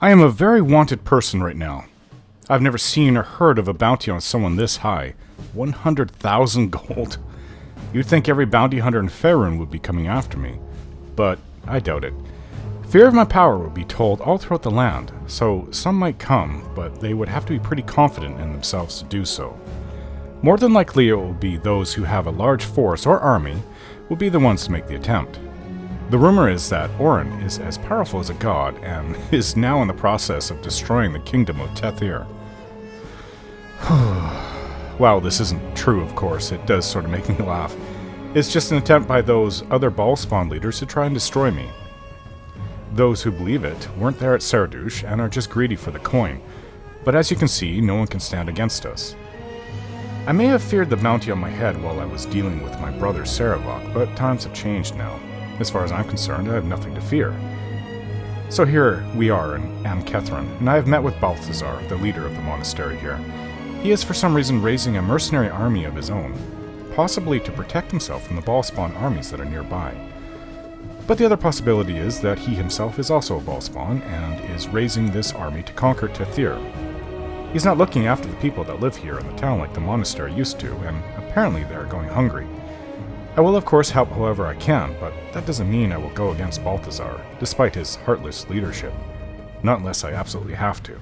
I am a very wanted person right now. I've never seen or heard of a bounty on someone this high. 100,000 gold. You'd think every bounty hunter in Faerun would be coming after me, but I doubt it. Fear of my power would be told all throughout the land, so some might come, but they would have to be pretty confident in themselves to do so. More than likely it will be those who have a large force or army will be the ones to make the attempt. The rumor is that Orin is as powerful as a god and is now in the process of destroying the kingdom of Tethir. Well, this isn't true, of course. It does sort of make me laugh. It's just an attempt by those other Ballspawn leaders to try and destroy me. Those who believe it weren't there at Saradush and are just greedy for the coin, but as you can see, no one can stand against us. I may have feared the bounty on my head while I was dealing with my brother Saravok, but times have changed now. As far as I'm concerned, I have nothing to fear. So here we are in Amkethran, and I have met with Balthazar, the leader of the monastery here. He is for some reason raising a mercenary army of his own, possibly to protect himself from the Ballspawn armies that are nearby. But the other possibility is that he himself is also a Ballspawn and is raising this army to conquer Tethir. He's not looking after the people that live here in the town like the monastery used to, and apparently they are going hungry. I will of course help however I can, but that doesn't mean I will go against Balthazar, despite his heartless leadership. Not unless I absolutely have to.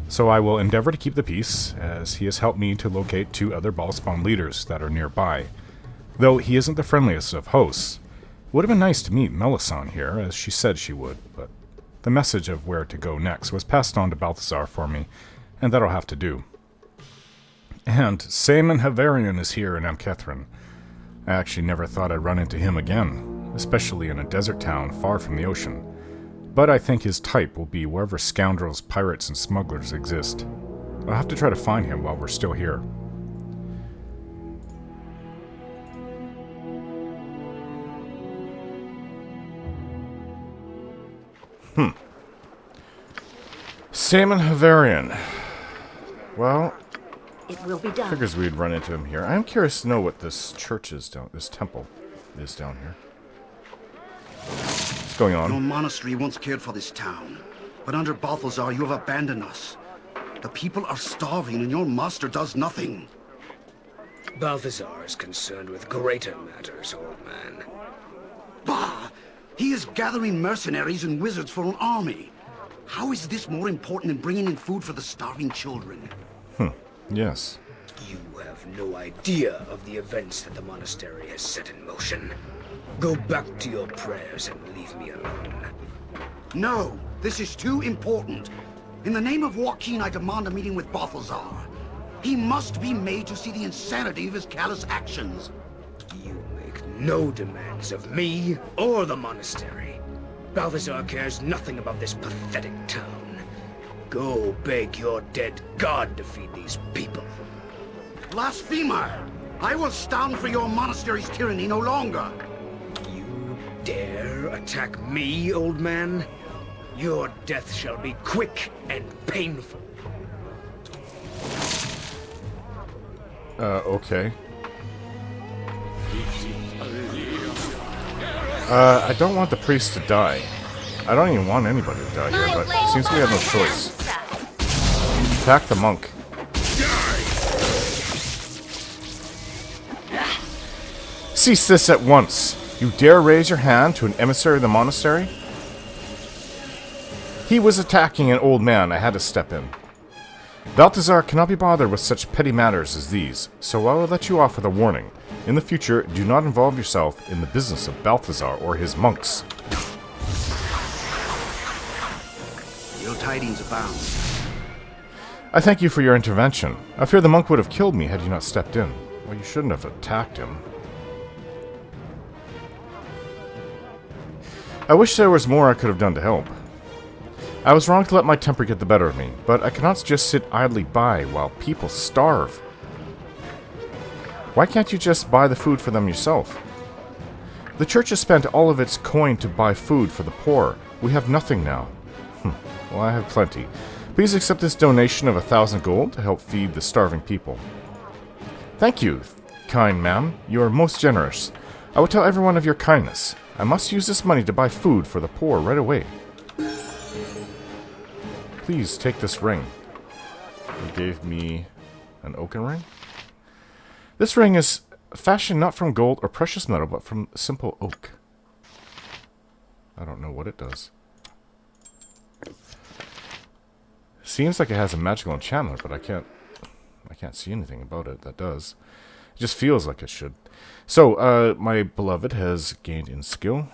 So I will endeavor to keep the peace, as he has helped me to locate 2 other Ballspawn leaders that are nearby. Though he isn't the friendliest of hosts. It would have been nice to meet Melisande here, as she said she would, but the message of where to go next was passed on to Balthazar for me, and that'll have to do. And Saemon Havarian is here in Amkethran. I actually never thought I'd run into him again, especially in a desert town far from the ocean. But I think his type will be wherever scoundrels, pirates, and smugglers exist. I'll have to try to find him while we're still here. Saemon Havarian. Well, it will be done. Figures we'd run into him here. I am curious to know what this church is down, this temple is down here. What's going on? Your monastery once cared for this town, but under Balthazar you have abandoned us. The people are starving and your master does nothing. Balthazar is concerned with greater matters, old man. Bah! He is gathering mercenaries and wizards for an army. How is this more important than bringing in food for the starving children? Yes. You have no idea of the events that the monastery has set in motion. Go back to your prayers and leave me alone. No, this is too important. In the name of Joaquin, I demand a meeting with Balthazar. He must be made to see the insanity of his callous actions. You make no demands of me or the monastery. Balthazar cares nothing about this pathetic town. Go beg your dead god to feed these people. Blasphemer! I will stand for your monastery's tyranny no longer. You dare attack me, old man? Your death shall be quick and painful. Okay. I don't want the priest to die. I don't even want anybody to die here, but it seems we have no choice. Attack the monk. Cease this at once. You dare raise your hand to an emissary of the monastery? He was attacking an old man. I had to step in. Balthazar cannot be bothered with such petty matters as these, so I will let you off with a warning. In the future, do not involve yourself in the business of Balthazar or his monks. Ill tidings abound. I thank you for your intervention. I fear the monk would have killed me had you not stepped in. Well, you shouldn't have attacked him. I wish there was more I could have done to help. I was wrong to let my temper get the better of me, but I cannot just sit idly by while people starve. Why can't you just buy the food for them yourself? The church has spent all of its coin to buy food for the poor. We have nothing now. Well, I have plenty. Please accept this donation of 1,000 gold to help feed the starving people. Thank you, kind ma'am. You are most generous. I will tell everyone of your kindness. I must use this money to buy food for the poor right away. Please take this ring. He gave me an oaken ring. This ring is fashioned not from gold or precious metal, but from simple oak. I don't know what it does. Seems like it has a magical enchantment, but I can't see anything about it that does. It just feels like it should. So, my beloved has gained in skill.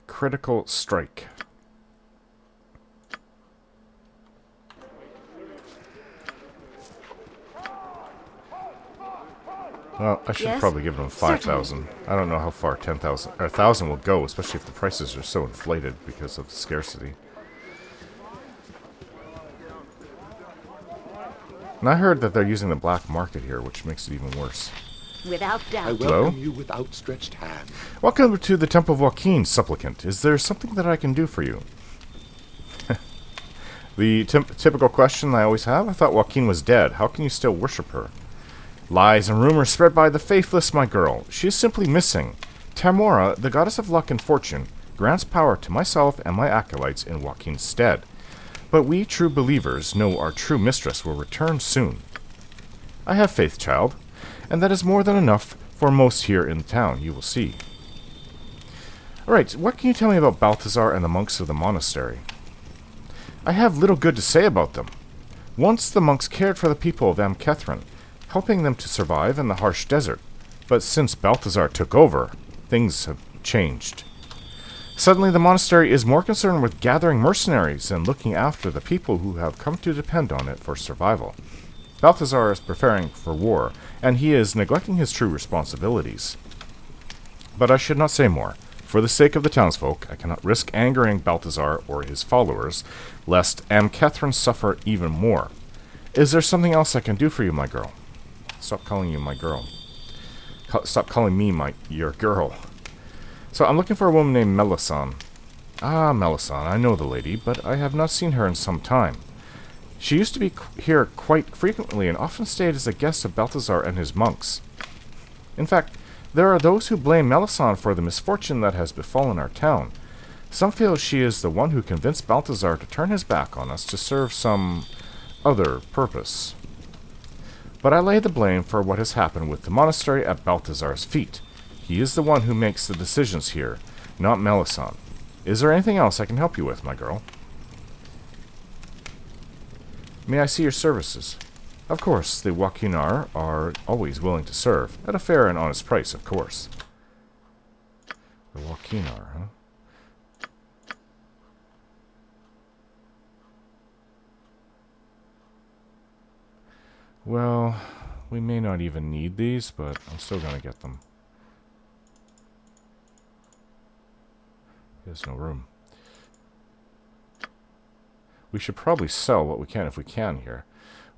Critical strike. Well, I should probably give them 5,000. I don't know how far 10,000 or 1,000 will go, especially if the prices are so inflated because of scarcity. And I heard that they're using the black market here, which makes it even worse. Without doubt. I welcome you with outstretched hand. Welcome to the Temple of Joaquin, supplicant. Is there something that I can do for you? The typical question I always have. I thought Joaquin was dead. How can you still worship her? Lies and rumors spread by the faithless, my girl. She is simply missing. Tamora, the goddess of luck and fortune, grants power to myself and my acolytes in Joaquin's stead. But we true believers know our true mistress will return soon. I have faith, child, and that is more than enough for most here in town, you will see. Alright, what can you tell me about Balthazar and the monks of the monastery? I have little good to say about them. Once the monks cared for the people of Amkethran, helping them to survive in the harsh desert. But since Balthazar took over, things have changed. Suddenly the monastery is more concerned with gathering mercenaries and looking after the people who have come to depend on it for survival. Balthazar is preparing for war, and he is neglecting his true responsibilities. But I should not say more. For the sake of the townsfolk, I cannot risk angering Balthazar or his followers, lest Amkethran suffer even more. Is there something else I can do for you, my girl? Stop calling you my girl. Stop calling me your girl. So I'm looking for a woman named Melisande. Ah, Melisande, I know the lady, but I have not seen her in some time. She used to be here quite frequently and often stayed as a guest of Balthazar and his monks. In fact, there are those who blame Melisande for the misfortune that has befallen our town. Some feel she is the one who convinced Balthazar to turn his back on us to serve some other purpose. But I lay the blame for what has happened with the monastery at Balthazar's feet. He is the one who makes the decisions here, not Melisande. Is there anything else I can help you with, my girl? May I see your services? Of course, the Joaquinar are always willing to serve, at a fair and honest price, of course. The Joaquinar, huh? Well, we may not even need these, but I'm still gonna get them. There's no room. We should probably sell what we can if we can here.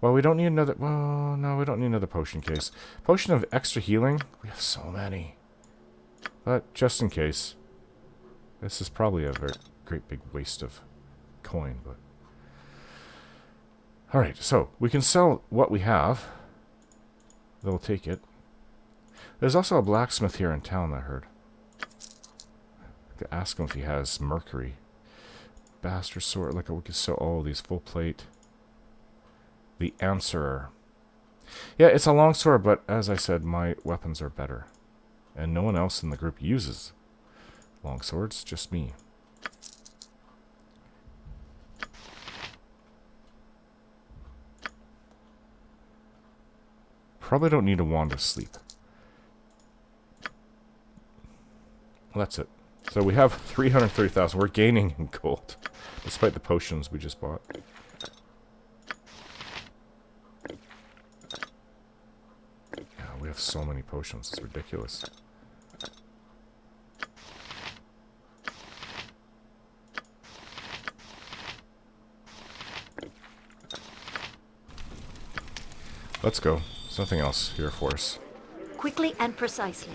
Well, we don't need another... Well, no, we don't need another potion case. Potion of extra healing? We have so many. But just in case. This is probably a very great big waste of coin, but... Alright, so we can sell what we have. They'll take it. There's also a blacksmith here in town, I heard. I could ask him if he has mercury. Bastard sword, like we could sell all these full plate. The Answerer. Yeah, it's a long sword, but as I said, my weapons are better. And no one else in the group uses long swords, just me. Probably don't need a wand of sleep. Well, that's it. So we have 330,000. We're gaining in gold, despite the potions we just bought. Yeah, we have so many potions. It's ridiculous. Let's go. There's nothing else here for us. Quickly and precisely.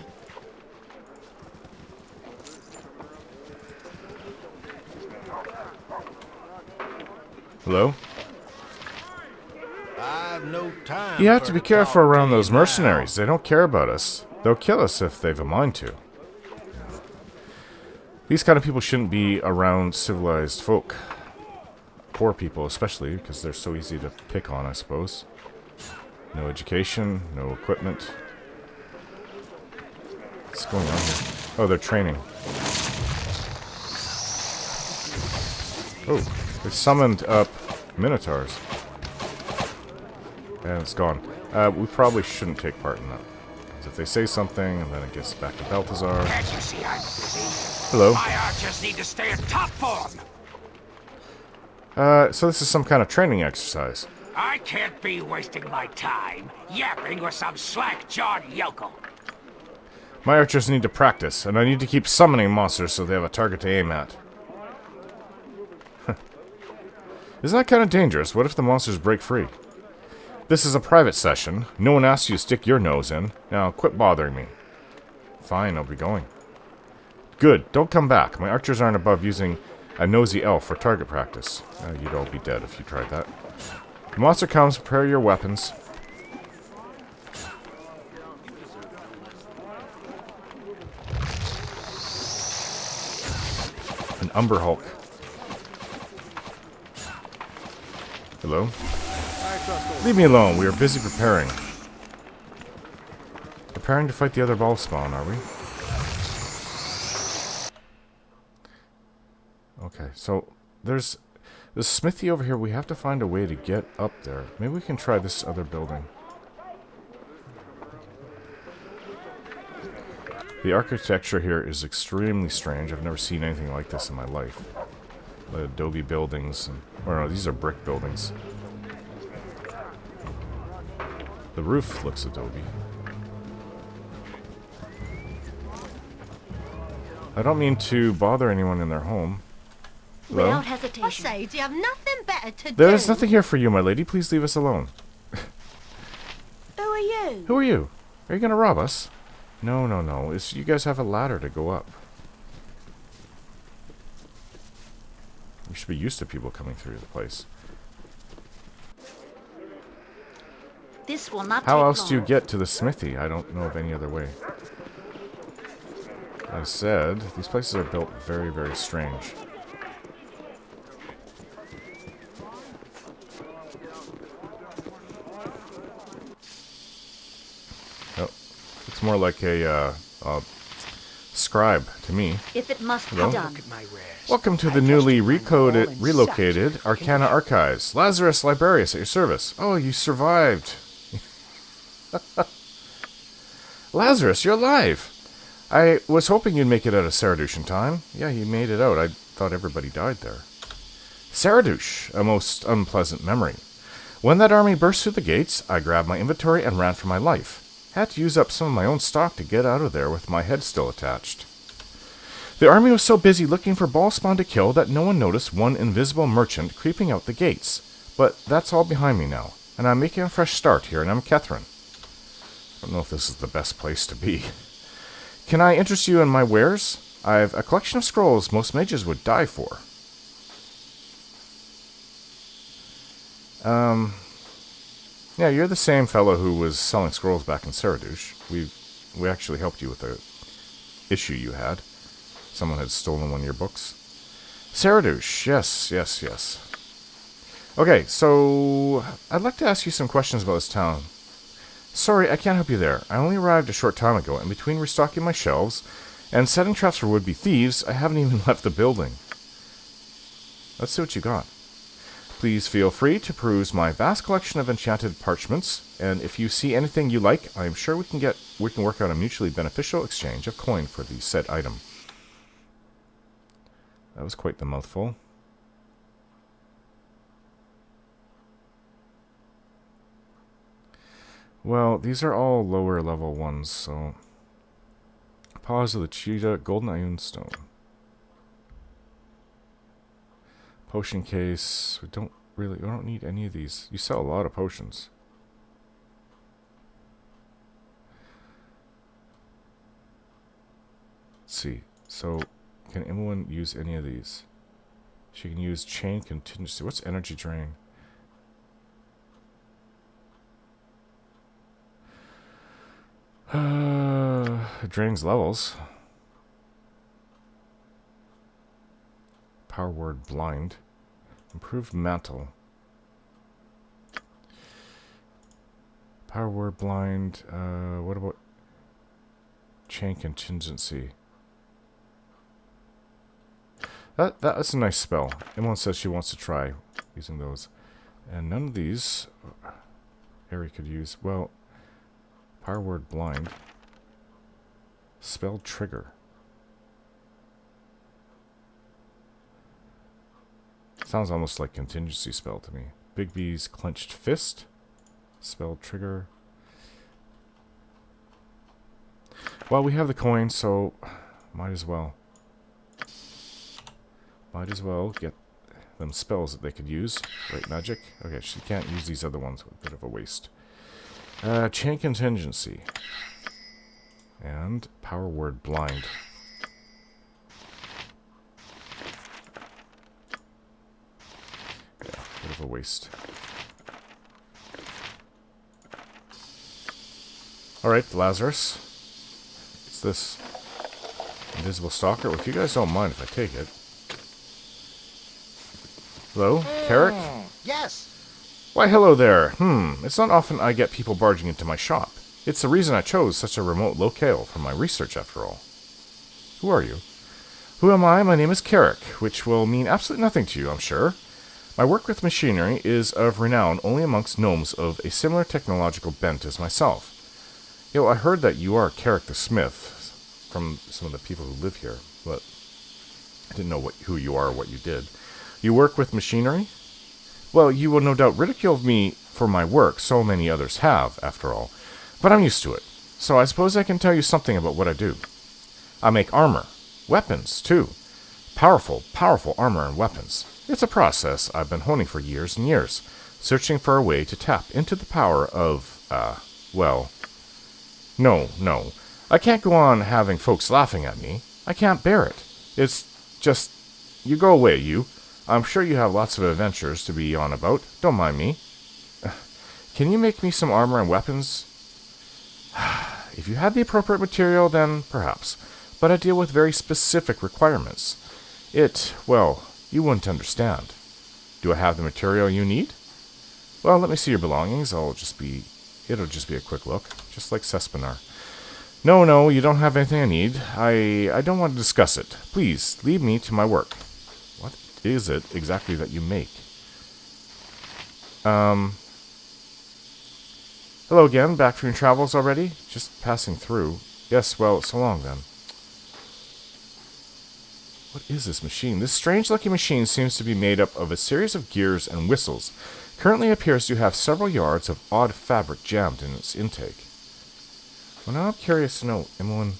Hello? I've no time. You have to be careful around those mercenaries. They don't care about us. They'll kill us if they've a mind to. These kind of people shouldn't be around civilized folk. Poor people especially, because they're so easy to pick on, I suppose. No education, no equipment. What's going on here? Oh, they're training. Oh, they summoned up minotaurs. And it's gone. We probably shouldn't take part in that. If they say something, and then it gets back to Balthazar. Can't you see I'm busy? Hello. My archers need to stay in top form. So this is some kind of training exercise. I can't be wasting my time yapping with some slack-jawed yokel. My archers need to practice, and I need to keep summoning monsters so they have a target to aim at. Isn't that kind of dangerous? What if the monsters break free? This is a private session. No one asked you to stick your nose in. Now, quit bothering me. Fine, I'll be going. Good, don't come back. My archers aren't above using a nosy elf for target practice. You'd all be dead if you tried that. The monster comes, prepare your weapons. An Umber Hulk. Hello? Leave me alone. We are busy preparing. Preparing to fight the other ball spawn, are we? Okay, so there's this smithy over here. We have to find a way to get up there. Maybe we can try this other building. The architecture here is extremely strange. I've never seen anything like this in my life. The adobe buildings, or no, these are brick buildings. The roof looks adobe. I don't mean to bother anyone in their home. Hello? Without I hesitation. say, do you have nothing better to do? There is nothing here for you, my lady. Please leave us alone. Who are you? Who are you? Are you going to rob us? No, no, no. You guys have a ladder to go up. You should be used to people coming through the place. This will not How take else do you long. get to the smithy? I don't know of any other way. I said, these places are built very, very strange. Oh, looks more like a scribe to me. If it must Hello? be done. Look at my wares. Welcome to the newly relocated Arcana Archives. Lazarus Liberius at your service. Oh, you survived. Lazarus, you're alive. I was hoping you'd make it out of Saradush in time. Yeah, you made it out. I thought everybody died there. Saradush, a most unpleasant memory. When that army burst through the gates, I grabbed my inventory and ran for my life. Had to use up some of my own stock to get out of there with my head still attached. The army was so busy looking for ball spawn to kill that no one noticed one invisible merchant creeping out the gates. But that's all behind me now, and I'm making a fresh start here in Amkethran. I don't know if this is the best place to be. Can I interest you in my wares? I've a collection of scrolls most mages would die for. Yeah, you're the same fellow who was selling scrolls back in Saradush. We actually helped you with the issue you had. Someone had stolen one of your books. Saradush, yes. Okay, so I'd like to ask you some questions about this town. Sorry, I can't help you there. I only arrived a short time ago, and between restocking my shelves and setting traps for would-be thieves, I haven't even left the building. Let's see what you got. Please feel free to peruse my vast collection of enchanted parchments, and if you see anything you like, I am sure we can work out a mutually beneficial exchange of coin for the said item. That was quite the mouthful. Well, these are all lower level ones, so... Paws of the Cheetah, Golden Iron Stone. Potion case. We don't need any of these. You sell a lot of potions. Let's see. So, can anyone use any of these? She can use Chain Contingency. What's Energy Drain? It drains levels. Power word blind. Improved mantle. Power word blind. What about chain contingency? That's a nice spell. Emily says she wants to try using those. And none of these Harry could use. Well, power word blind. Spell trigger. Sounds almost like contingency spell to me. Big B's clenched fist. Spell trigger. Well, we have the coin, so might as well. Might as well get them spells that they could use. Right, magic. Okay, she can't use these other ones. A bit of a waste. Chain contingency. And power word blind. Yeah, bit of a waste. Alright, Lazarus. It's this invisible stalker. Well, if you guys don't mind if I take it. Hello? Carrick? Yes. Why, hello there. It's not often I get people barging into my shop. It's the reason I chose such a remote locale for my research, after all. Who are you? Who am I? My name is Carrick, which will mean absolutely nothing to you, I'm sure. My work with machinery is of renown only amongst gnomes of a similar technological bent as myself. You know, I heard that you are Carrick the Smith from some of the people who live here, but I didn't know who you are or what you did. You work with machinery? Well, you will no doubt ridicule me for my work, so many others have, after all. But I'm used to it, so I suppose I can tell you something about what I do. I make armor. Weapons, too. Powerful, powerful armor and weapons. It's a process I've been honing for years and years, searching for a way to tap into the power of, well... No. I can't go on having folks laughing at me. I can't bear it. It's just... You go away, you. I'm sure you have lots of adventures to be on about. Don't mind me. Can you make me some armor and weapons? If you had the appropriate material, then perhaps. But I deal with very specific requirements. Well, you wouldn't understand. Do I have the material you need? Well, let me see your belongings. It'll just be a quick look. Just like Sespinar. No, you don't have anything I need. I don't want to discuss it. Please, leave me to my work. What is it exactly that you make? Hello again, back from your travels already? Just passing through. Yes, well, so long then. What is this machine? This strange-looking machine seems to be made up of a series of gears and whistles. Currently appears to have several yards of odd fabric jammed in its intake. Well, now I'm curious to know, Emmeline,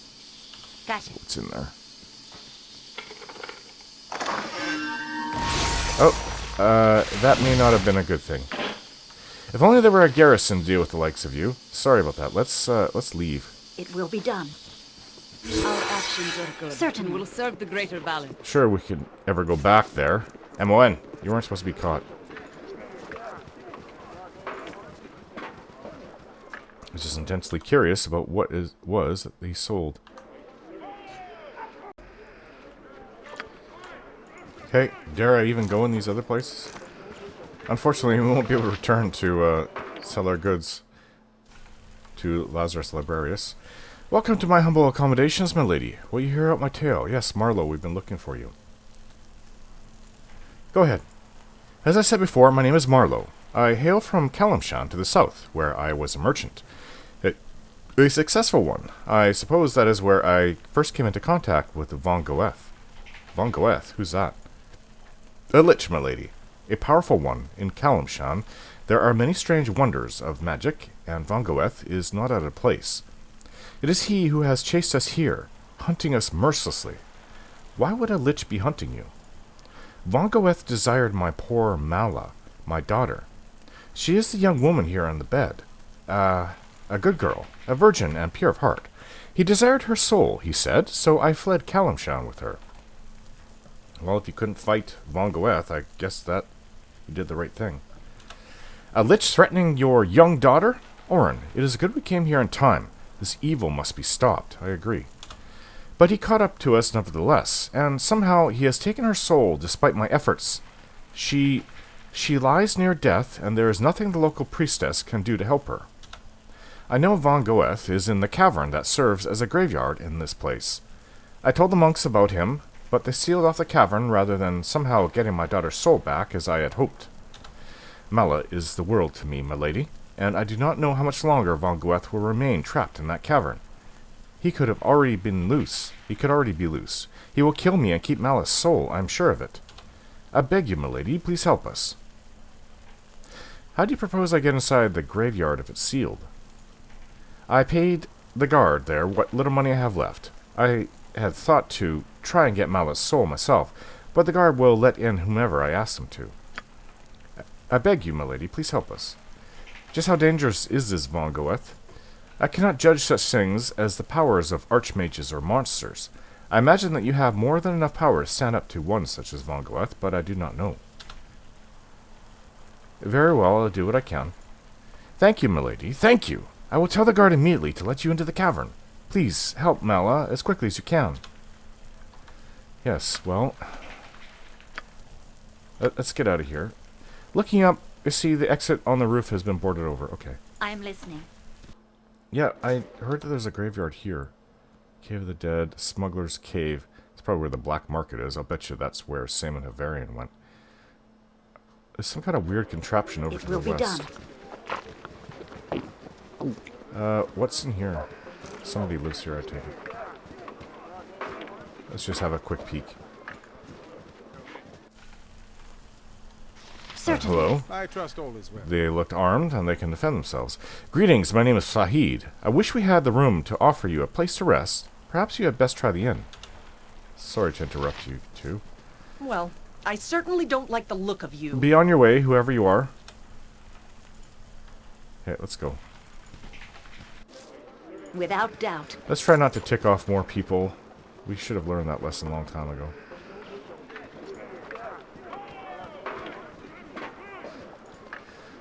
Gotcha. what's in there? Oh, that may not have been a good thing. If only there were a garrison to deal with the likes of you. Sorry about that. Let's leave. It will be done. Our actions are good. Certainly. And will serve the greater balance. Sure, we could ever go back there. M.O.N., you weren't supposed to be caught. I was just intensely curious about what was that they sold. Okay, dare I even go in these other places? Unfortunately, we won't be able to return to sell our goods to Lazarus Librarius. Welcome to my humble accommodations, my lady. Will you hear out my tale? Yes, Marlowe, we've been looking for you. Go ahead. As I said before, my name is Marlowe. I hail from Calimshan to the south, where I was a merchant. A successful one. I suppose that is where I first came into contact with Vongoeth. Vongoeth? Who's that? A lich, my lady. A powerful one. In Calimshan, there are many strange wonders of magic, and Vongoeth is not out of place. It is he who has chased us here, hunting us mercilessly. Why would a lich be hunting you? Vongoeth desired my poor Mala, my daughter. She is the young woman here on the bed. A good girl, a virgin and pure of heart. He desired her soul, he said, so I fled Calimshan with her. Well, if you couldn't fight Vongoeth, I guess that you did the right thing. A lich threatening your young daughter? Orin, it is good we came here in time. This evil must be stopped, I agree. But he caught up to us nevertheless, and somehow he has taken her soul despite my efforts. She lies near death, and there is nothing the local priestess can do to help her. I know Vongoeth is in the cavern that serves as a graveyard in this place. I told the monks about him, but they sealed off the cavern rather than somehow getting my daughter's soul back as I had hoped. Mala is the world to me, my lady, and I do not know how much longer Vongoeth will remain trapped in that cavern. He could have already been loose. He could already be loose. He will kill me and keep Mala's soul, I'm sure of it. I beg you, my lady, please help us. How do you propose I get inside the graveyard if it's sealed? I paid the guard there what little money I have left. I had thought to try and get Mala's soul myself, but the guard will let in whomever I ask them to. I beg you, my lady, please help us. Just how dangerous is this Vongoeth? I cannot judge such things as the powers of archmages or monsters. I imagine that you have more than enough power to stand up to one such as Vongoeth, but I do not know. Very well, I'll do what I can. Thank you, my lady, thank you. I will tell the guard immediately to let you into the cavern. Please, help Mala as quickly as you can. Yes, well... let's get out of here. Looking up, you see the exit on the roof has been boarded over. Okay. I'm listening. Yeah, I heard that there's a graveyard here. Cave of the Dead, Smuggler's Cave. It's probably where the black market is. I'll bet you that's where Sam and Havarian went. There's some kind of weird contraption over to the west. It will be done. What's in here? Somebody lives here, I take it. Let's just have a quick peek. Hello. I trust all is well. They looked armed, and they can defend themselves. Greetings, my name is Sahid. I wish we had the room to offer you a place to rest. Perhaps you had best try the inn. Sorry to interrupt you, too. Well, I certainly don't like the look of you. Be on your way, whoever you are. Okay, let's go. Without doubt. Let's try not to tick off more people. We should have learned that lesson a long time ago.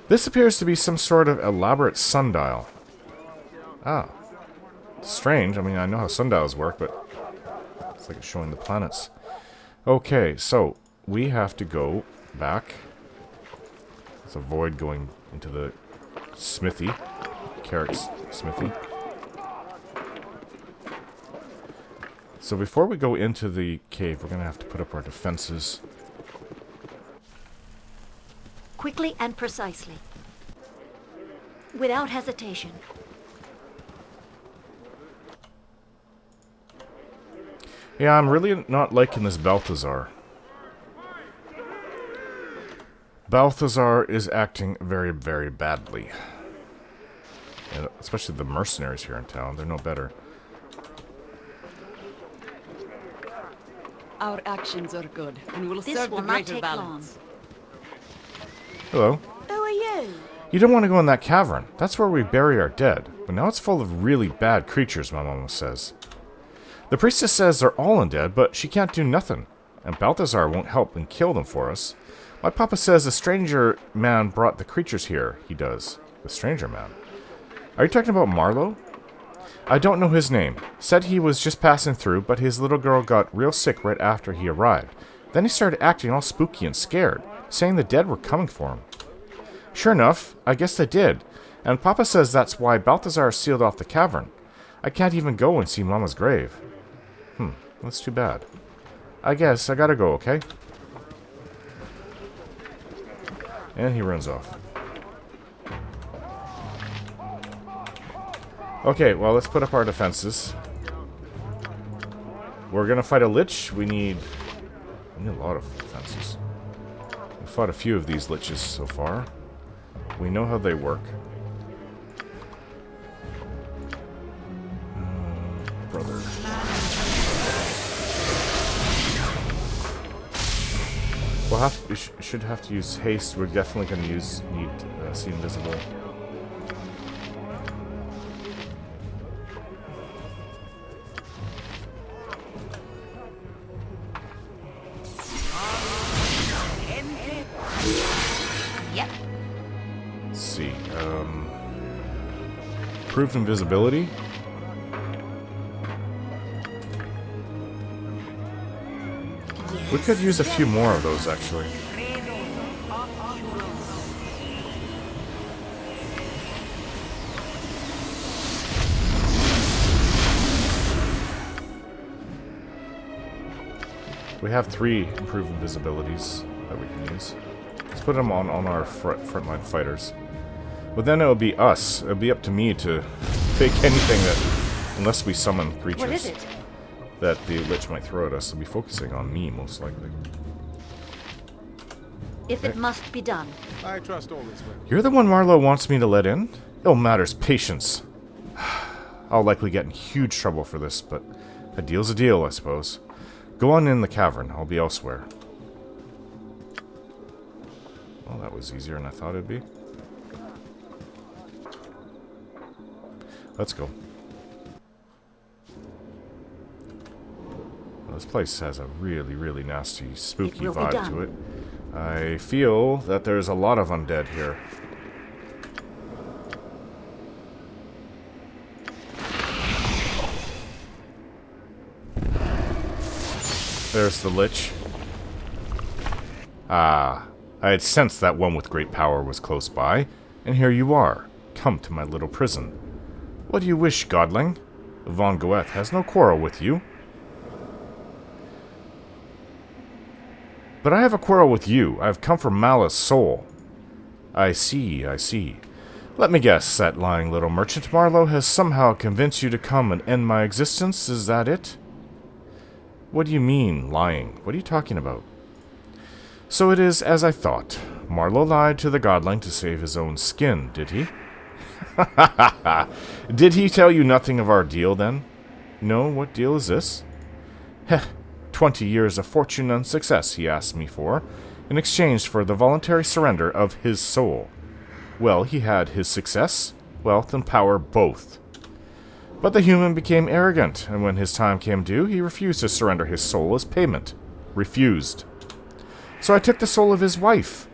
This appears to be some sort of elaborate sundial. Ah. Strange. I mean, I know how sundials work, but it's like it's showing the planets. Okay, so we have to go back. Let's avoid going into the smithy. Carrick's smithy. So before we go into the cave, we're going to have to put up our defenses. Quickly and precisely. Without hesitation. Yeah, I'm really not liking this Balthazar. Balthazar is acting very, very badly. And especially the mercenaries here in town. They're no better. Our actions are good, and will This serve will the not greater take balance. Hello. Who are you? You don't want to go in that cavern. That's where we bury our dead. But now it's full of really bad creatures, my mama says. The priestess says they're all undead, but she can't do nothing. And Balthazar won't help and kill them for us. My papa says the stranger man brought the creatures here. He does. The stranger man. Are you talking about Marlowe? I don't know his name. Said he was just passing through, but his little girl got real sick right after he arrived. Then he started acting all spooky and scared, saying the dead were coming for him. Sure enough, I guess they did. And Papa says that's why Balthazar sealed off the cavern. I can't even go and see Mama's grave. That's too bad. I guess I gotta go, okay? And he runs off. Okay, well, let's put up our defenses. We're gonna fight a lich. We need a lot of defenses. We've fought a few of these liches so far. We know how they work. Brother. We should have to use haste. We're definitely going to need see invisible. Yep. Let's see. Improved invisibility. We could use a few more of those, actually. We have 3 improved invisibilities that we can use. Let's put them on our frontline fighters. But then it'll be us. It'll be up to me to take anything that, unless we summon creatures. What is it? That the Lich might throw at us. They'll be focusing on me, most likely. If it must be done. I trust all is well. You're the one Marlowe wants me to let in? It all matters patience. I'll likely get in huge trouble for this, but a deal's a deal, I suppose. Go on in the cavern. I'll be elsewhere. Well, that was easier than I thought it'd be. Let's go. Well, this place has a really, really nasty, spooky vibe to it. I feel that there's a lot of undead here. There's the Lich. Ah, I had sensed that one with great power was close by, and here you are, come to my little prison. What do you wish, godling? Vongoeth has no quarrel with you. But I have a quarrel with you. I have come for Mallow's soul. I see, I see. Let me guess, that lying little merchant Marlowe has somehow convinced you to come and end my existence, is that it? What do you mean, lying? What are you talking about? So it is as I thought. Marlowe lied to the godling to save his own skin, did he? Did he tell you nothing of our deal, then? No, what deal is this? Heh, 20 years of fortune and success he asked me for, in exchange for the voluntary surrender of his soul. Well, he had his success, wealth, and power both. But the human became arrogant, and when his time came due, he refused to surrender his soul as payment. Refused. So I took the soul of his wife.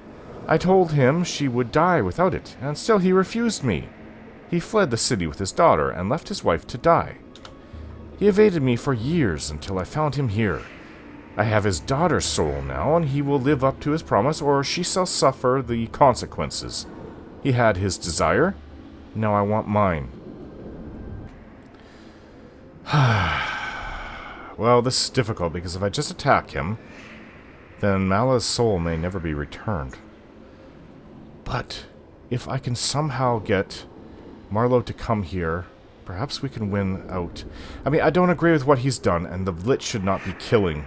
I told him she would die without it, and still he refused me. He fled the city with his daughter and left his wife to die. He evaded me for years until I found him here. I have his daughter's soul now, and he will live up to his promise, or she shall suffer the consequences. He had his desire. Now I want mine. Well, this is difficult, because if I just attack him, then Mallow's soul may never be returned. But if I can somehow get Marlowe to come here, perhaps we can win out. I mean, I don't agree with what he's done, and the Lich should not be killing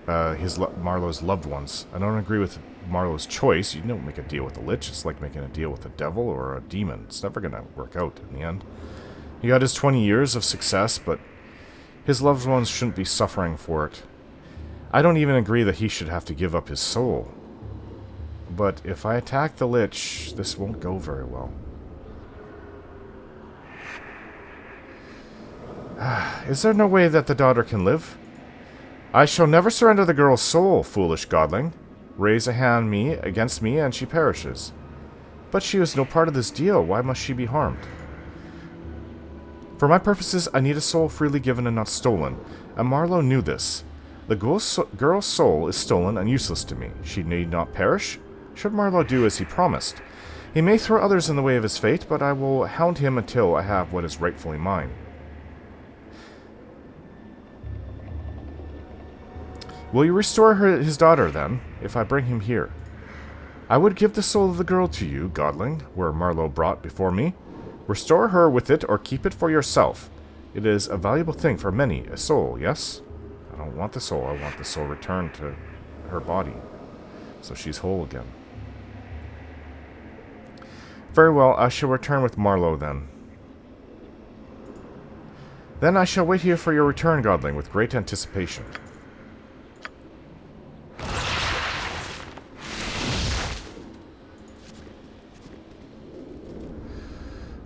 Marlowe's loved ones. I don't agree with Marlowe's choice. You don't make a deal with the Lich. It's like making a deal with the devil or a demon. It's never going to work out in the end. He got his 20 years of success, but his loved ones shouldn't be suffering for it. I don't even agree that he should have to give up his soul. But if I attack the Lich, this won't go very well. Is there no way that the daughter can live? I shall never surrender the girl's soul, foolish godling. Raise a hand against me, and she perishes. But she is no part of this deal. Why must she be harmed? For my purposes, I need a soul freely given and not stolen, and Marlowe knew this. The girl's soul is stolen and useless to me. She need not perish. Should Marlowe do as he promised? He may throw others in the way of his fate, but I will hound him until I have what is rightfully mine. Will you restore his daughter, then, if I bring him here? I would give the soul of the girl to you, godling, were Marlowe brought before me. Restore her with it, or keep it for yourself. It is a valuable thing for many, a soul, yes? I don't want the soul, I want the soul returned to her body, so she's whole again. Very well, I shall return with Marlowe, then. Then I shall wait here for your return, godling, with great anticipation.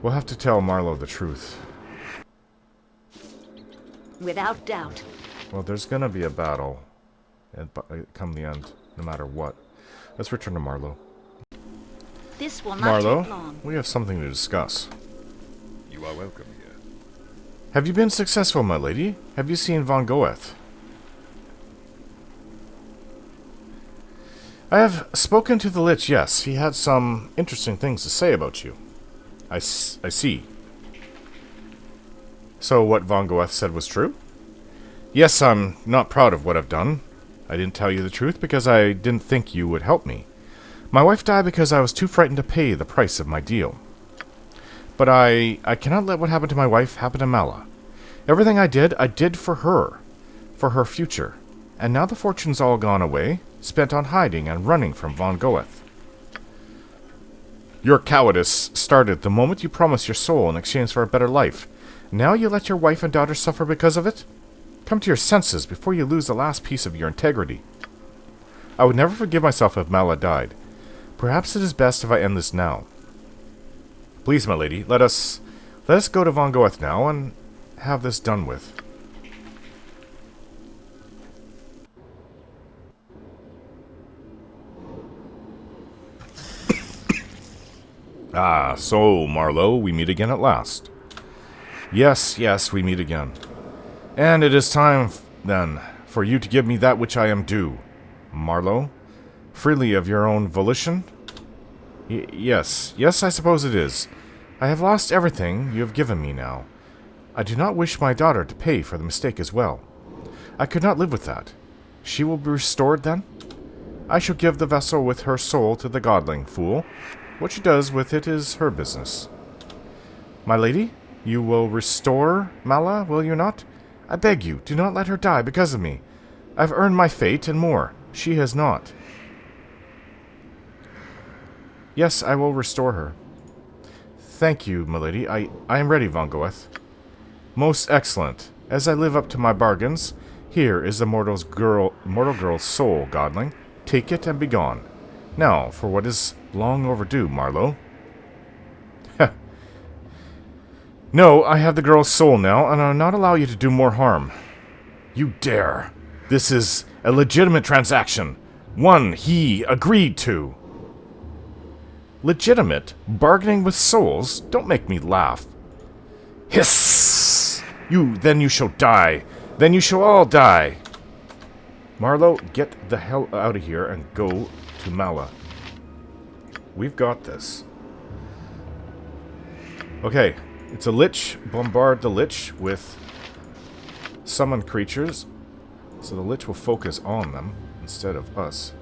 We'll have to tell Marlowe the truth. Without doubt. Well, there's gonna be a battle come the end, no matter what. Let's return to Marlowe. This will not take long. Marlowe, we have something to discuss. You are welcome here. Have you been successful, my lady? Have you seen Vongoeth? I have spoken to the Lich, yes. He had some interesting things to say about you. I see. So what Vongoeth said was true? Yes, I'm not proud of what I've done. I didn't tell you the truth because I didn't think you would help me. My wife died because I was too frightened to pay the price of my deal. But I cannot let what happened to my wife happen to Mala. Everything I did for her future. And now the fortune's all gone away, spent on hiding and running from Vongoeth. Your cowardice started the moment you promised your soul in exchange for a better life. Now you let your wife and daughter suffer because of it? Come to your senses before you lose the last piece of your integrity. I would never forgive myself if Mala died. Perhaps it is best if I end this now. Please, my lady, let us go to Vongoeth now and have this done with. Ah, so, Marlowe, we meet again at last. Yes, we meet again. And it is time, then, for you to give me that which I am due. Marlowe? Freely of your own volition? Yes, I suppose it is. I have lost everything you have given me now. I do not wish my daughter to pay for the mistake as well. I could not live with that. She will be restored, then? I shall give the vessel with her soul to the godling, fool. What she does with it is her business. My lady, you will restore Mala, will you not? I beg you, do not let her die because of me. I've earned my fate and more. She has not. Yes, I will restore her. Thank you, my lady. I am ready, Vongoeth. Most excellent. As I live up to my bargains, here is the mortal girl's soul, godling. Take it and be gone. Now, for what is long overdue, Marlowe. No, I have the girl's soul now, and I'll not allow you to do more harm. You dare. This is a legitimate transaction. One he agreed to. Legitimate? Bargaining with souls? Don't make me laugh. Hiss! Then you shall die. Then you shall all die. Marlowe, get the hell out of here and go to Mala. We've got this. Okay, it's a Lich. Bombard the Lich with summoned creatures. So the Lich will focus on them instead of us.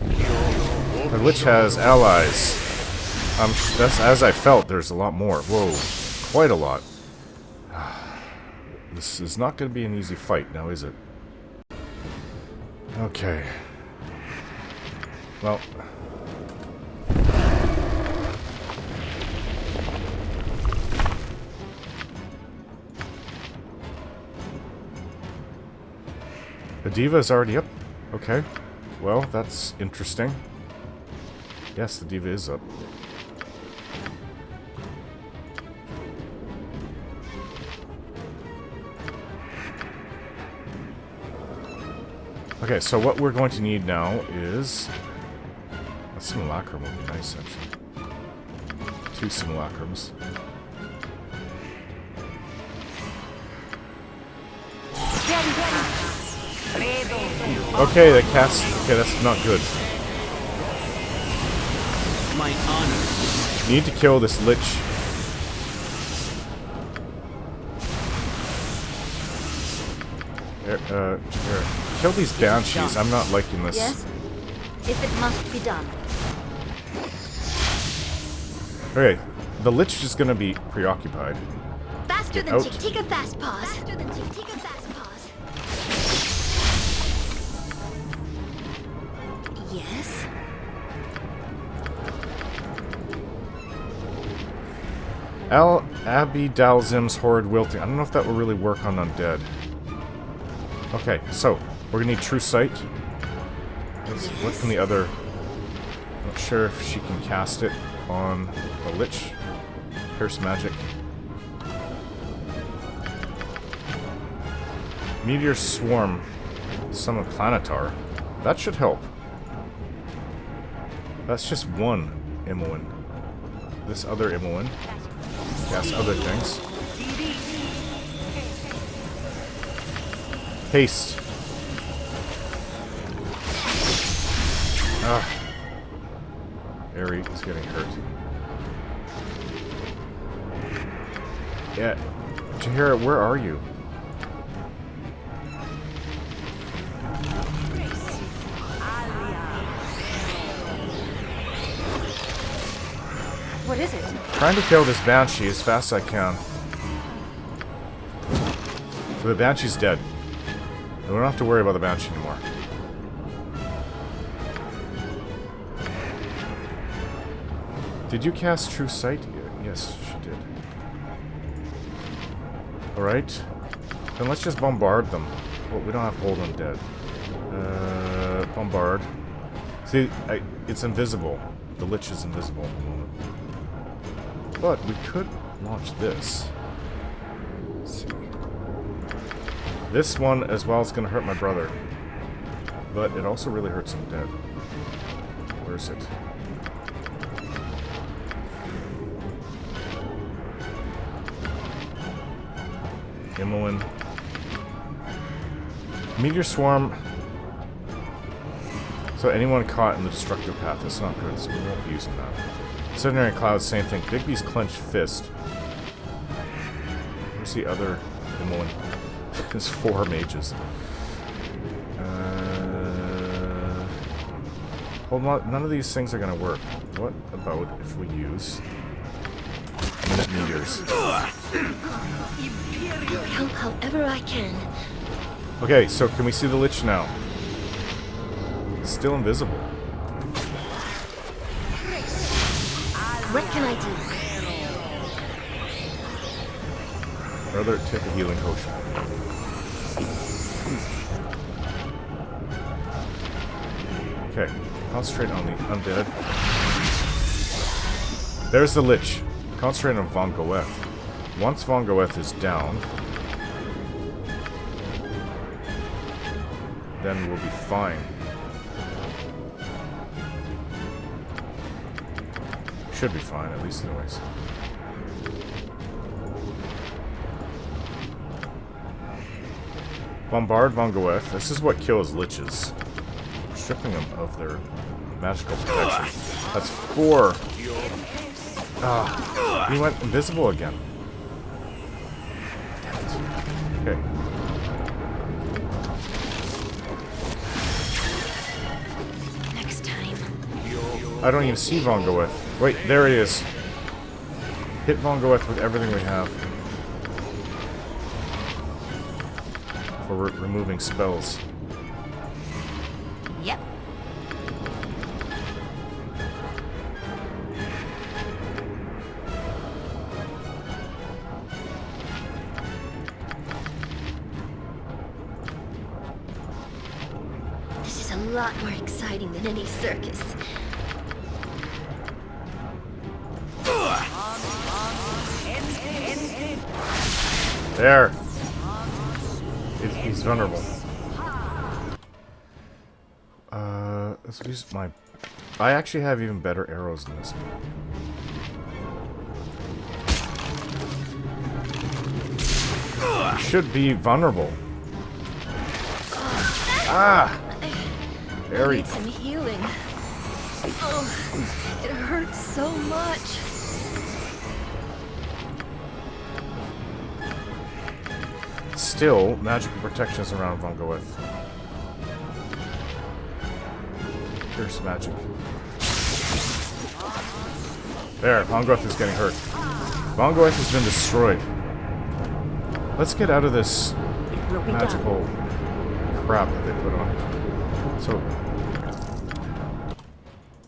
The Lich has allies. That's as I felt. There's a lot more. Whoa, quite a lot. This is not going to be an easy fight, now is it? Okay. Well. The diva is already up. Okay. Well, that's interesting. Yes, the diva is up. Okay, so what we're going to need now is a simulacrum would be nice, actually. 2 simulacrums. Okay, that cast. Okay, that's not good. My honor. Need to kill this Lich. Here. Kill these banshees. I'm not liking this. Yes, if it must be done. Okay, the Lich is going to be preoccupied. Faster Get than out. Tick. Take a fast pause. Faster than Tick. Take a fast pause. Yes. Abby Dalzim's Horrid Wilting. I don't know if that will really work on undead. Okay, so we're gonna need True Sight. What can the other? Not sure if she can cast it on the Lich. Pierce Magic. Meteor Swarm. Summon Planetar. That should help. That's just one Imoen. This other Imoen. Cast other things. Haste. Ah. Ari is getting hurt. Yeah. Jahira, where are you? What is it? Trying to kill this Banshee as fast as I can. The Banshee's dead. We don't have to worry about the Banshee anymore. Did you cast True Sight? Yes, she did. Alright. Then let's just bombard them. Well, we don't have hold on dead. Bombard. See, it's invisible. The Lich is invisible at the moment. But we could launch this. Let's see. This one as well is going to hurt my brother. But it also really hurts him dead. Where is it? Imoen. Meteor Swarm. So anyone caught in the destructive path, that's not good, so we won't be using that. Incendiary Cloud, same thing. Bigby's Clenched Fist. Where's the other Imoen? There's 4 mages. Hold on, none of these things are going to work. What about if we use Minute Meteors? I'll help however I can. Okay, so can we see the Lich now? It's still invisible. What can I do? Rather take a healing potion. Okay, concentrate on the undead. There's the Lich. Concentrate on Vongoeth. Once Vongoeth is down, then we'll be fine. Should be fine, at least anyways. Bombard Vongoeth. This is what kills Liches. Stripping them of their magical protection. That's 4. Ah, he went invisible again. Damn it. Okay. Next time. I don't even see Vongoeth. Wait, there he is. Hit Vongoeth with everything we have. For removing spells. Yep. This is a lot more exciting than any circus. There. He's vulnerable. Let's use my... I actually have even better arrows than this one. Should be vulnerable. Ah! Very. Need some healing. Oh, it hurts so much. Still, magical protection is around Vongoeth. Pierce magic. There, Vongoeth is getting hurt. Vongoeth has been destroyed. Let's get out of this magical crap that they put on. So,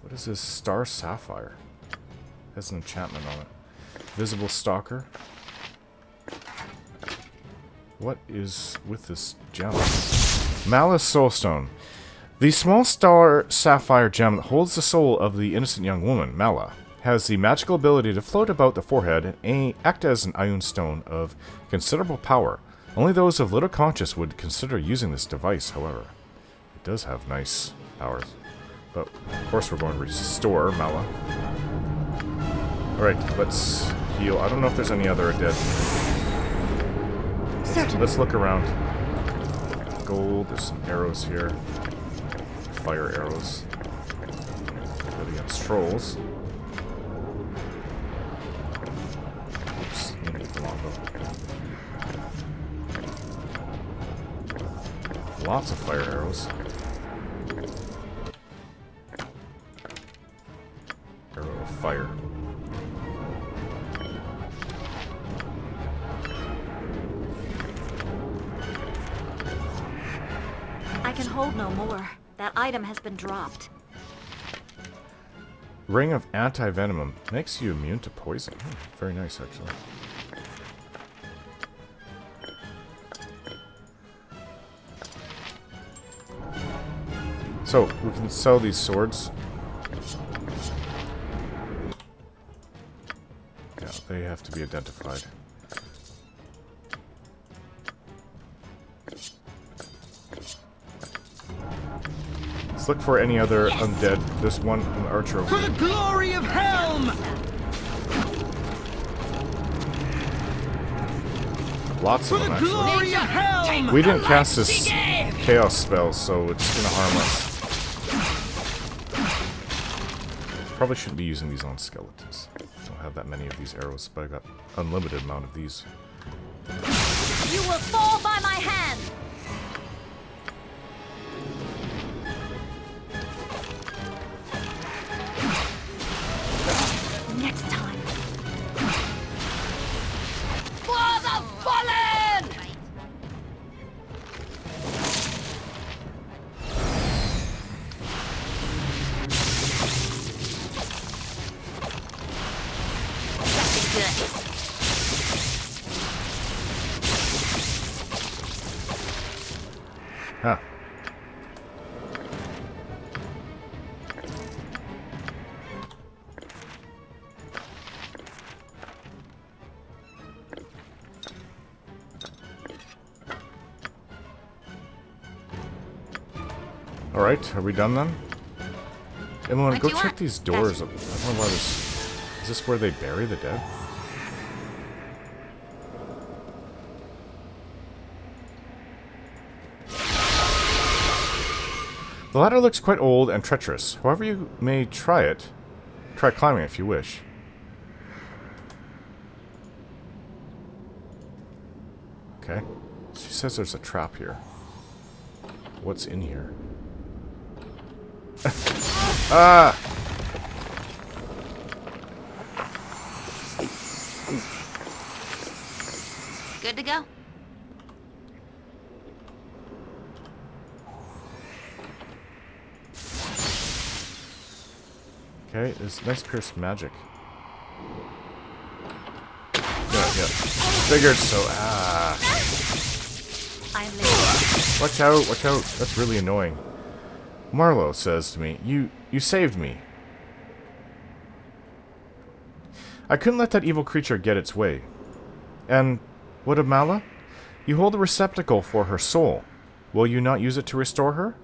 what is this? Star Sapphire. Has an enchantment on it. Visible Stalker. What is with this gem? Malice Soulstone. The small star sapphire gem that holds the soul of the innocent young woman, Mala, has the magical ability to float about the forehead and act as an ion stone of considerable power. Only those of little conscience would consider using this device, however. It does have nice powers. But, of course, we're going to restore Mala. Alright, let's heal. I don't know if there's any other dead. Let's look around. gold. There's some arrows here. Fire arrows. Good against trolls. Oops, I need the longbow. Lots of fire arrows. Arrow of fire. I can hold no more. That item has been dropped. Ring of anti-venom makes you immune to poison. Very nice, actually. So, we can sell these swords. Yeah, they have to be identified. Let's look for any other undead. There's one an archer over For the glory of Helm! Lots of them, actually. Glory of Helm! We didn't cast this chaos spell, so it's gonna harm us. Probably shouldn't be using these on skeletons. Don't have that many of these arrows, but I got unlimited amount of these. You will fall by my hand! Next time. For the fallen! That's good. Huh. Alright, are we done then? Emily, What go do you check want? these doors. I don't know why this... Is this where they bury the dead? The ladder looks quite old and treacherous. However, you may try it. Try climbing if you wish. Okay. She says there's a trap here. What's in here? Ah! Good to go. Okay, it's nice pierced magic. Yeah. Figured so. Ah. I'm leaving. Watch out, watch out. That's really annoying. Marlowe says to me, You saved me. I couldn't let that evil creature get its way. And what of Mala? You hold a receptacle for her soul. Will you not use it to restore her?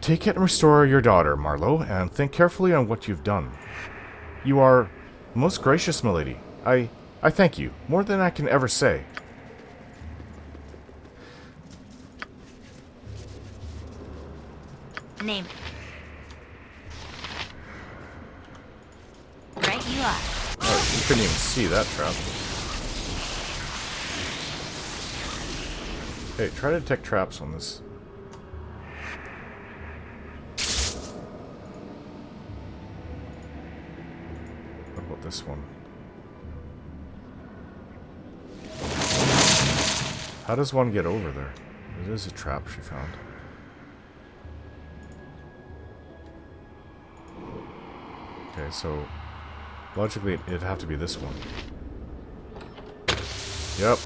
Take it and restore your daughter, Marlowe, and think carefully on what you've done. You are most gracious, milady. I thank you, more than I can ever say. Name. Right you are. Oh, you couldn't even see that trap. Hey, try to detect traps on this. What about this one? How does one get over there? It is a trap she found. Okay, so logically it'd have to be this one. Yep.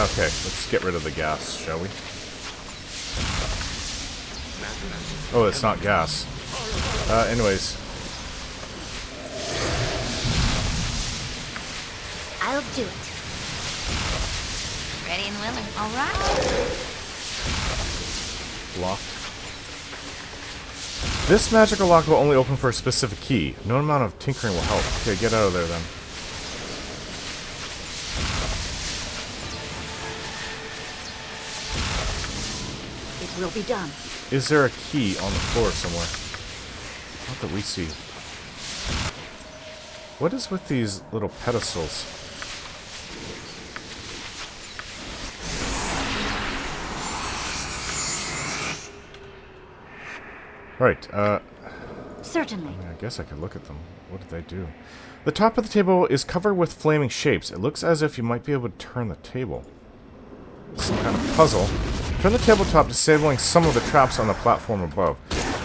Okay, let's get rid of the gas, shall we? Oh, it's not gas. Anyways. I'll do it. Ready and willing. All right. Locked. This magical lock will only open for a specific key. No amount of tinkering will help. Okay, get out of there then. We'll be done. Is there a key on the floor somewhere? Not that we see. What is with these little pedestals? Right, Certainly. I guess I could look at them. What did they do? The top of the table is covered with flaming shapes. It looks as if you might be able to turn the table. Some kind of puzzle. Turn the tabletop, disabling some of the traps on the platform above.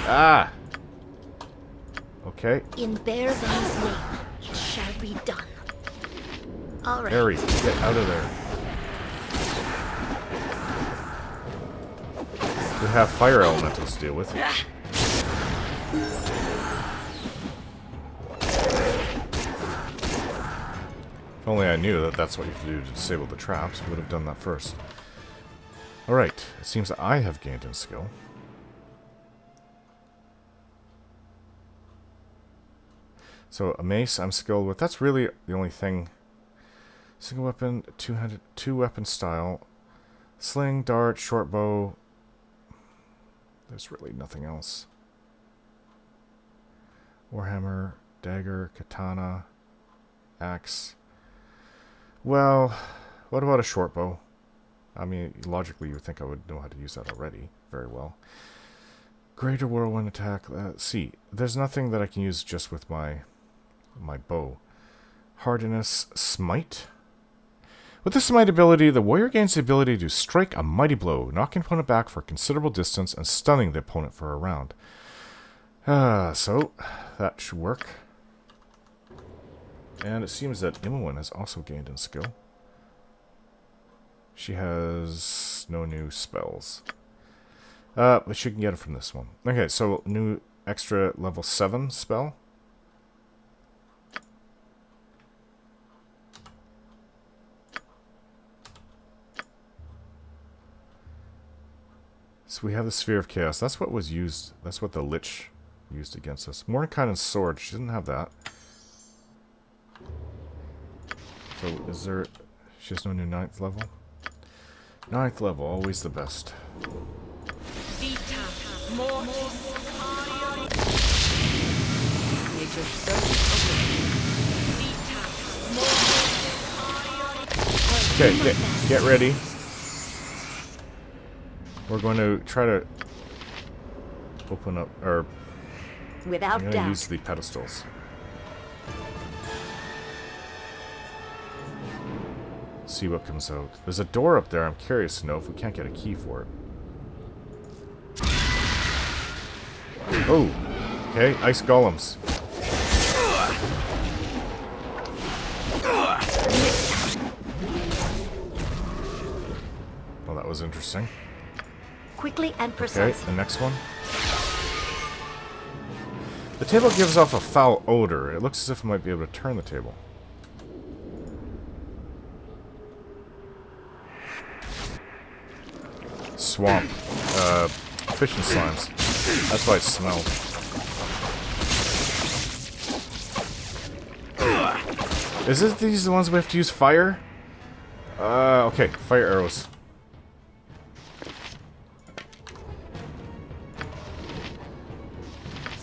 Ah! Okay. In Bear's name, it shall be done. All right. Harry, get out of there. We have fire elementals to deal with. If only I knew that that's what you have to do to disable the traps, I would have done that first. Alright, it seems that I have gained in skill. So, a mace I'm skilled with. That's really the only thing. Single weapon, two weapon style. Sling, dart, short bow. There's really nothing else. Warhammer, dagger, katana, axe. Well, what about a short bow? I mean, logically you would think I would know how to use that already very well. Greater whirlwind attack. Let's see. There's nothing that I can use just with my bow. Hardiness, smite. With the smite ability, the warrior gains the ability to strike a mighty blow, knocking opponent back for a considerable distance and stunning the opponent for a round. So that should work. And it seems that Imowen has also gained in skill. She has no new spells. But she can get it from this one. Okay, so new extra level 7 spell. So we have the Sphere of Chaos. That's what was used. That's what the Lich used against us. Mordenkainen's sword. She doesn't have that. So is there... She has no new 9th level? 9th level, always the best. Okay, get ready. We're going to try to open up, or Without I'm going to doubt. use the pedestals. See what comes out. There's a door up there. I'm curious to know if we can't get a key for it. Oh, okay, ice golems. Well, that was interesting. Quickly and Okay, precisely. the next one. The table gives off a foul odor. It looks as if it might be able to turn the table. Swamp. Fish and slimes. That's why it smelled. Is it these the ones we have to use fire? Okay, fire arrows.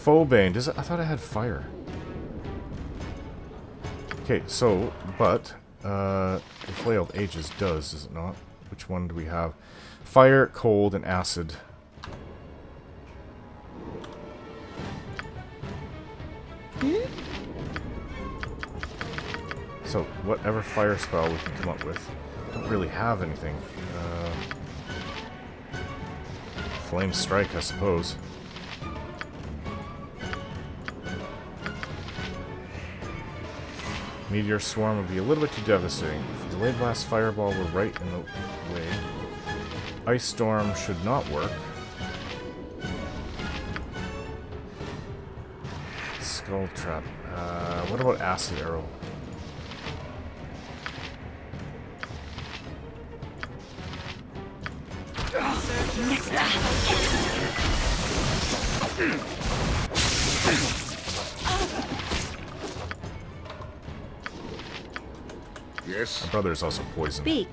Fobane. Does it? I thought I had fire. Okay, so, but, the Flailed Ages does it not? Which one do we have? Fire, cold, and acid. So, whatever fire spell we can come up with. Don't really have anything. Flame Strike, I suppose. Meteor Swarm would be a little bit too devastating. If Delayed Blast Fireball were right in the way. Ice Storm should not work. Skull Trap. What about Acid Arrow? Yes? My brother is also poisoned. Speak.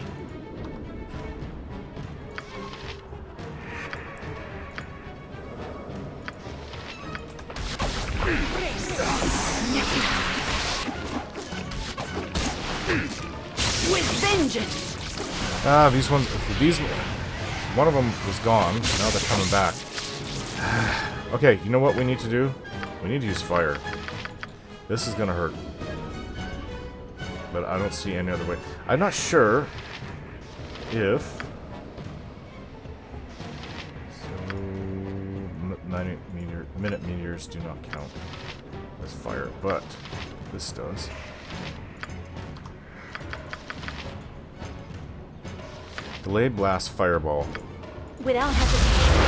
vengeance. Ah, these ones. These. One of them was gone. Now they're coming back. Okay, you know what we need to do? We need to use fire. This is gonna hurt. But I don't see any other way. I'm not sure if... So... 90-minute meteors do not count as fire, but this does. Delayed blast fireball. Without hesitation.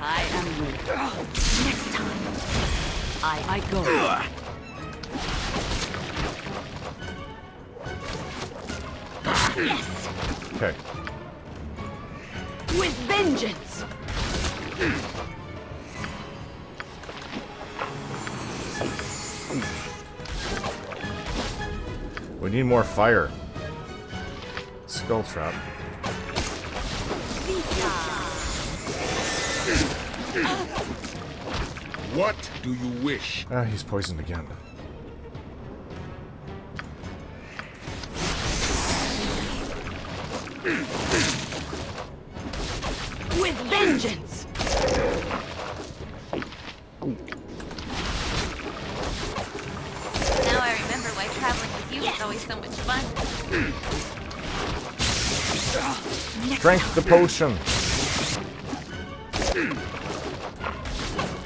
I am ready. Next time. I go. Yes. Okay. With vengeance. We need more fire. Skull trap. What do you wish? Ah, he's poisoned again. With vengeance. Now I remember why traveling with you was always so much fun. Drink the potion.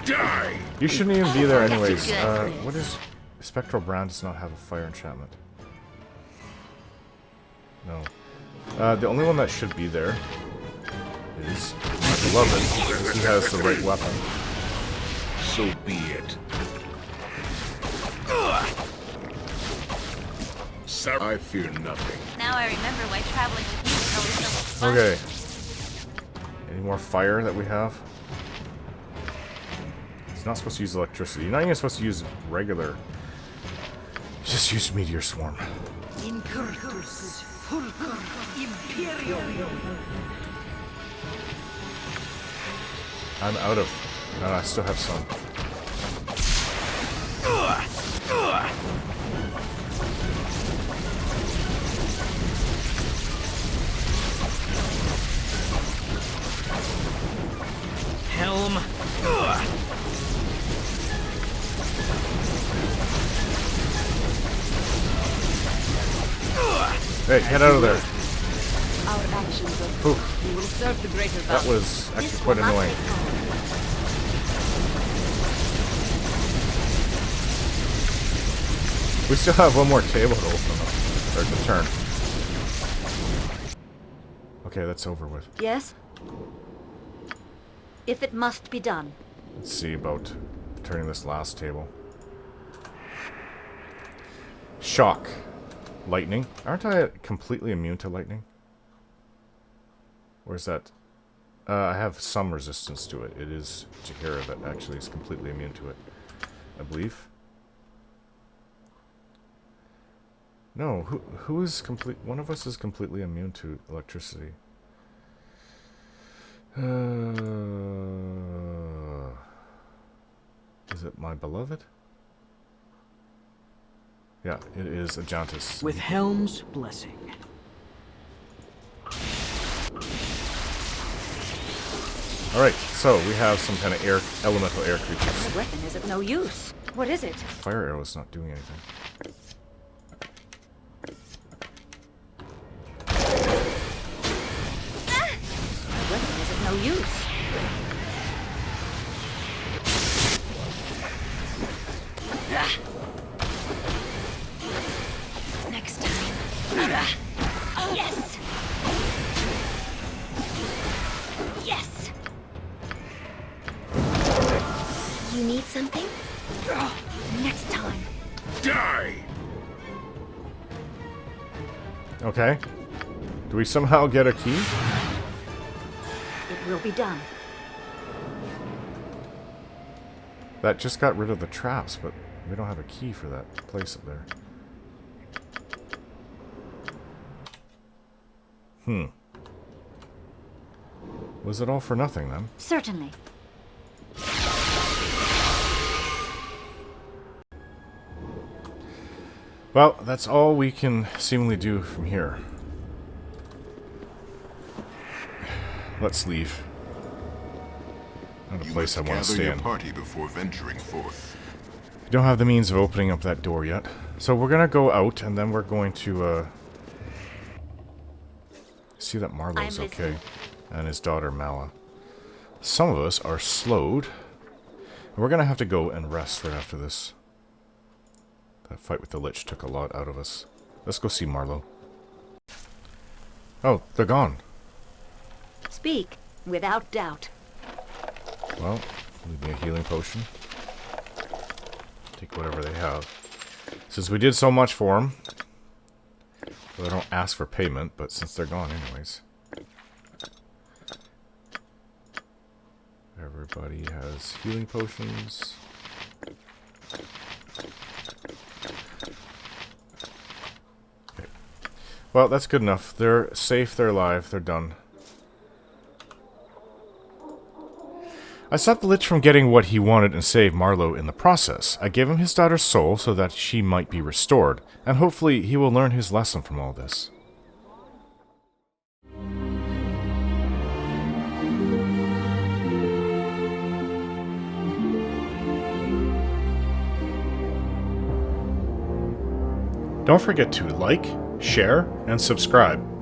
Die! You shouldn't even be there anyways. Good. What is... Spectral Brand does not have a fire enchantment. No. The only one that should be there is my beloved, because he has the right weapon. So be it. Sir, I fear nothing. Now I remember why traveling with you was always so much fun. Okay. Any more fire that we have? It's not supposed to use electricity. You're not even supposed to use regular. Just use Meteor Swarm. Incurtus fulcrum imperium. I'm out of... No, I still have some. Helm. Hey, get out of there. Our actions are Oof, we will serve the greater that value. was actually quite annoying. We still have one more table to open up, or to turn. Okay, that's over with. Yes? If it must be done. Let's see about turning this last table. Shock. Lightning. Aren't I completely immune to lightning? Or is that... I have some resistance to it. It is Jahira that actually is completely immune to it. I believe. No, who is complete... One of us is completely immune to electricity. Is it my beloved? Yeah, it is Ajantis. With Helm's blessing. Alright, so we have some kind of elemental air creatures. The weapon is of no use. What is it? Fire arrow's not doing anything. The weapon is of no use. Next time. Yes! Yes! You need something? Next time. Die! Okay. Do we somehow get a key? It will be done. That just got rid of the traps, but we don't have a key for that place up there. Was it all for nothing then? Certainly. Well, that's all we can seemingly do from here. Let's leave. Not a place I want to stay in. Party before venturing forth. We don't have the means of opening up that door yet. So we're gonna go out, and then we're going to, see that Marlowe's okay. And his daughter, Mala. Some of us are slowed. We're gonna have to go and rest right after this. That fight with the Lich took a lot out of us. Let's go see Marlowe. Oh, they're gone. Speak, without doubt. Well, leave me a healing potion. Take whatever they have. Since we did so much for them, well, I don't ask for payment, but since they're gone anyways. Everybody has healing potions. Okay. Well, that's good enough. They're safe, they're alive, they're done. I stopped the Lich from getting what he wanted and saved Marlowe in the process. I gave him his daughter's soul so that she might be restored, and hopefully he will learn his lesson from all this. Don't forget to like, share, and subscribe.